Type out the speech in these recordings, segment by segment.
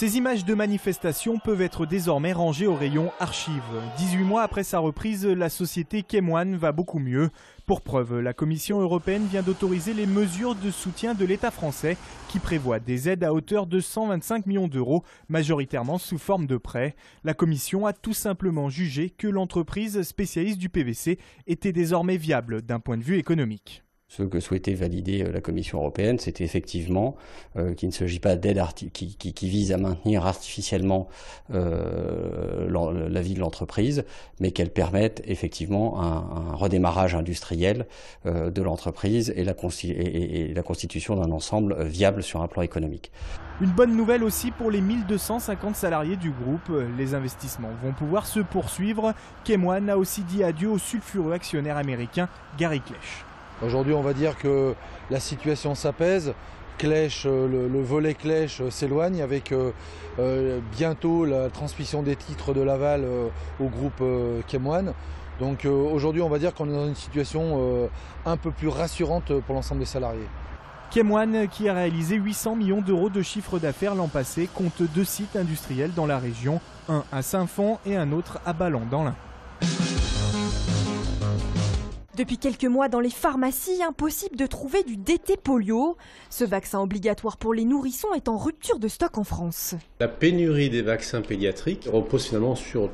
Ces images de manifestations peuvent être désormais rangées au rayon archives. 18 mois après sa reprise, la société Chemwan va beaucoup mieux. Pour preuve, la Commission européenne vient d'autoriser les mesures de soutien de l'État français qui prévoit des aides à hauteur de 125 millions d'euros, majoritairement sous forme de prêts. La Commission a tout simplement jugé que l'entreprise spécialiste du PVC était désormais viable d'un point de vue économique. Ce que souhaitait valider la Commission européenne, c'était effectivement qu'il ne s'agit pas d'aide qui vise à maintenir artificiellement la vie de l'entreprise, mais qu'elle permette effectivement un redémarrage industriel de l'entreprise et la constitution d'un ensemble viable sur un plan économique. Une bonne nouvelle aussi pour les 1250 salariés du groupe. Les investissements vont pouvoir se poursuivre. Chemwan a aussi dit adieu au sulfureux actionnaire américain Gary Klech. Aujourd'hui, on va dire que la situation s'apaise. Le volet Klech s'éloigne avec bientôt la transmission des titres de Laval au groupe Chemwan. Donc aujourd'hui, on va dire qu'on est dans une situation un peu plus rassurante pour l'ensemble des salariés. Chemwan, qui a réalisé 800 millions d'euros de chiffre d'affaires l'an passé, compte 2 sites industriels dans la région, un à Saint-Fond et un autre à Ballon dans l'Ain. Depuis quelques mois, dans les pharmacies, impossible de trouver du DT polio. Ce vaccin obligatoire pour les nourrissons est en rupture de stock en France. La pénurie des vaccins pédiatriques repose finalement sur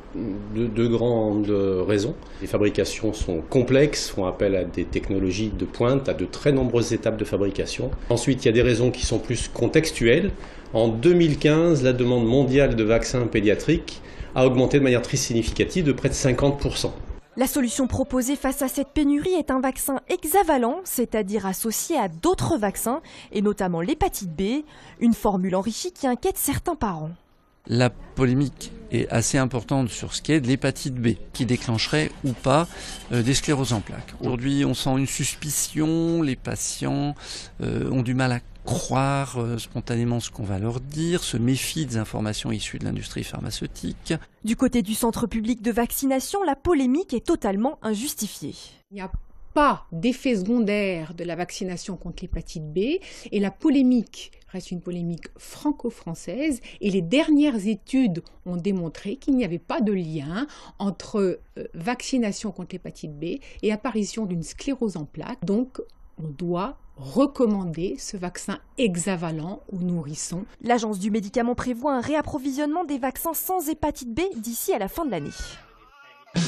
deux grandes raisons. Les fabrications sont complexes, font appel à des technologies de pointe, à de très nombreuses étapes de fabrication. Ensuite, il y a des raisons qui sont plus contextuelles. En 2015, la demande mondiale de vaccins pédiatriques a augmenté de manière très significative de près de 50%. La solution proposée face à cette pénurie est un vaccin hexavalent, c'est-à-dire associé à d'autres vaccins, et notamment l'hépatite B, une formule enrichie qui inquiète certains parents. La polémique est assez importante sur ce qui est de l'hépatite B, qui déclencherait ou pas des scléroses en plaques. Aujourd'hui, on sent une suspicion, les patients ont du mal à croire spontanément ce qu'on va leur dire, se méfient des informations issues de l'industrie pharmaceutique. Du côté du centre public de vaccination, la polémique est totalement injustifiée. Il n'y a pas d'effet secondaire de la vaccination contre l'hépatite B et la polémique reste une polémique franco-française et les dernières études ont démontré qu'il n'y avait pas de lien entre vaccination contre l'hépatite B et apparition d'une sclérose en plaques. Donc on doit recommander ce vaccin hexavalent aux nourrissons. L'Agence du médicament prévoit un réapprovisionnement des vaccins sans hépatite B d'ici à la fin de l'année. Et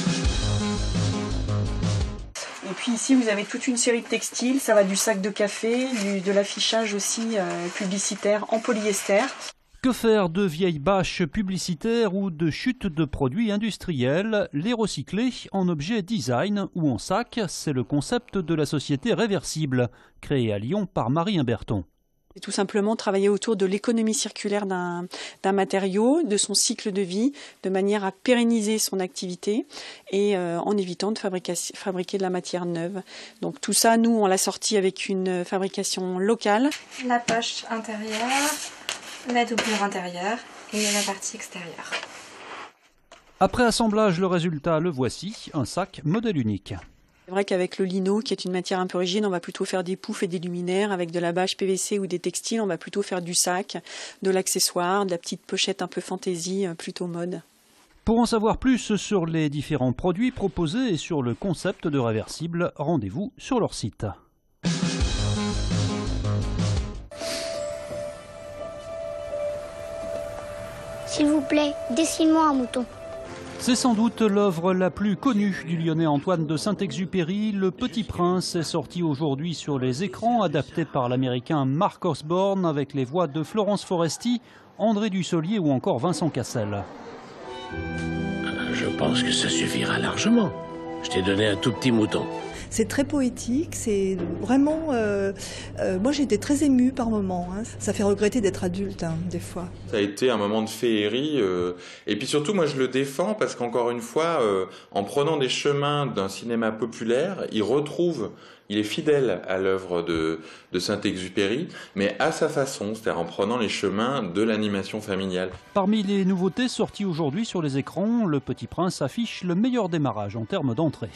puis ici, vous avez toute une série de textiles. Ça va du sac de café, de l'affichage aussi publicitaire en polyester. Que faire de vieilles bâches publicitaires ou de chutes de produits industriels? Les recycler en objets design ou en sac, c'est le concept de la société Réversible, créée à Lyon par Marie Imberton. C'est tout simplement travailler autour de l'économie circulaire d'un matériau, de son cycle de vie, de manière à pérenniser son activité et en évitant de fabriquer de la matière neuve. Donc tout ça, nous, on l'a sorti avec une fabrication locale. La poche intérieure, la doublure intérieure et la partie extérieure. Après assemblage, le résultat, le voici, un sac modèle unique. C'est vrai qu'avec le lino, qui est une matière un peu rigide, on va plutôt faire des poufs et des luminaires. Avec de la bâche PVC ou des textiles, on va plutôt faire du sac, de l'accessoire, de la petite pochette un peu fantaisie, plutôt mode. Pour en savoir plus sur les différents produits proposés et sur le concept de Réversible, rendez-vous sur leur site. S'il vous plaît, dessine-moi un mouton. C'est sans doute l'œuvre la plus connue du Lyonnais Antoine de Saint-Exupéry. Le Petit Prince est sorti aujourd'hui sur les écrans, adapté par l'américain Mark Osborne avec les voix de Florence Foresti, André Dussolier ou encore Vincent Cassel. Je pense que ça suffira largement. Je t'ai donné un tout petit mouton. C'est très poétique, c'est vraiment... moi j'ai été très émue par moments, hein. Ça fait regretter d'être adulte, hein, des fois. Ça a été un moment de féerie, et puis surtout moi je le défends parce qu'encore une fois, en prenant des chemins d'un cinéma populaire, il est fidèle à l'œuvre de Saint-Exupéry, mais à sa façon, c'est-à-dire en prenant les chemins de l'animation familiale. Parmi les nouveautés sorties aujourd'hui sur les écrans, Le Petit Prince affiche le meilleur démarrage en termes d'entrée.